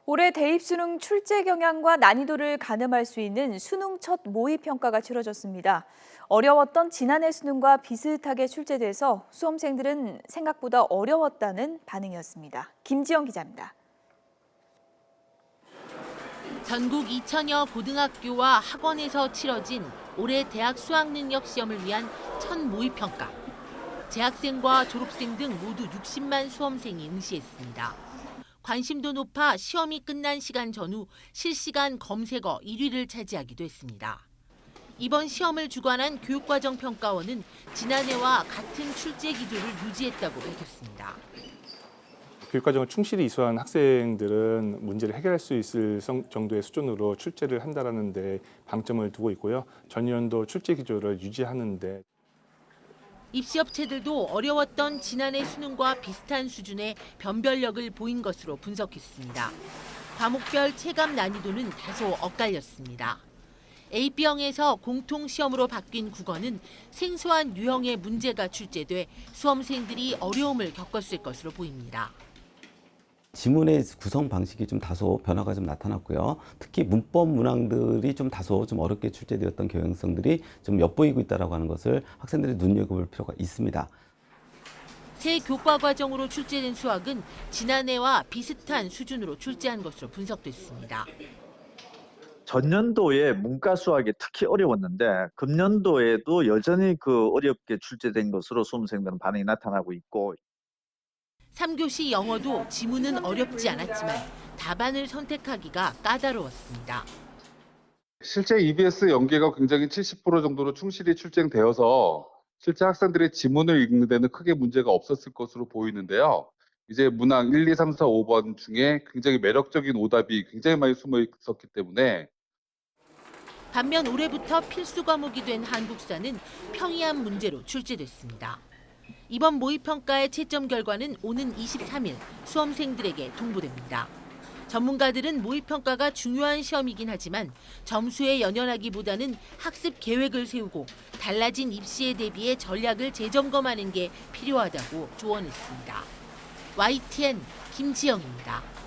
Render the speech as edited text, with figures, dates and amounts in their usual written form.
올해 대입수능 출제 경향과 난이도를 가늠할 수 있는 수능 첫 모의평가가 치러졌습니다. 어려웠던 지난해 수능과 비슷하게 출제돼서 수험생들은 생각보다 어려웠다는 반응이었습니다. 김지영 기자입니다. 전국 2천여 고등학교와 학원에서 치러진 올해 대학 수학능력 시험을 위한 첫 모의평가. 재학생과 졸업생 등 모두 60만 수험생이 응시했습니다. 관심도 높아 시험이 끝난 시간 전후 실시간 검색어 1위를 차지하기도 했습니다. 이번 시험을 주관한 교육과정평가원은 지난해와 같은 출제 기조를 유지했다고 밝혔습니다. 교육과정을 충실히 이수한 학생들은 문제를 해결할 수 있을 정도의 수준으로 출제를 한다는 데 방점을 두고 있고요. 전년도 출제 기조를 유지하는 데 입시업체들도 어려웠던 지난해 수능과 비슷한 수준의 변별력을 보인 것으로 분석했습니다. 과목별 체감 난이도는 다소 엇갈렸습니다. A병에서 공통시험으로 바뀐 국어는 생소한 유형의 문제가 출제돼 수험생들이 어려움을 겪었을 것으로 보입니다. 지문의 구성 방식이 좀 다소 변화가 좀 나타났고요. 특히 문법 문항들이 좀 다소 좀 어렵게 출제되었던 경향성들이 좀 엿보이고 있다고 하는 것을 학생들이 눈여겨볼 필요가 있습니다. 새 교과 과정으로 출제된 수학은 지난해와 비슷한 수준으로 출제한 것으로 분석됐습니다. 전년도에 문과 수학이 특히 어려웠는데 금년도에도 여전히 어렵게 출제된 것으로 수험생들은 반응이 나타나고 있고 3교시 영어도 지문은 어렵지 않았지만 답안을 선택하기가 까다로웠습니다. 실제 EBS 연계가 굉장히 70% 정도로 충실히 출제되어서 실제 학생들이 지문을 읽는 데는 크게 문제가 없었을 것으로 보이는데요. 이제 문항 1, 2, 3, 4, 5번 중에 굉장히 매력적인 오답이 굉장히 많이 숨어 있었기 때문에 반면 올해부터 필수 과목이 된 한국사는 평이한 문제로 출제됐습니다. 이번 모의평가의 채점 결과는 오는 23일 수험생들에게 통보됩니다. 전문가들은 모의평가가 중요한 시험이긴 하지만 점수에 연연하기보다는 학습 계획을 세우고 달라진 입시에 대비해 전략을 재점검하는 게 필요하다고 조언했습니다. YTN 김지영입니다.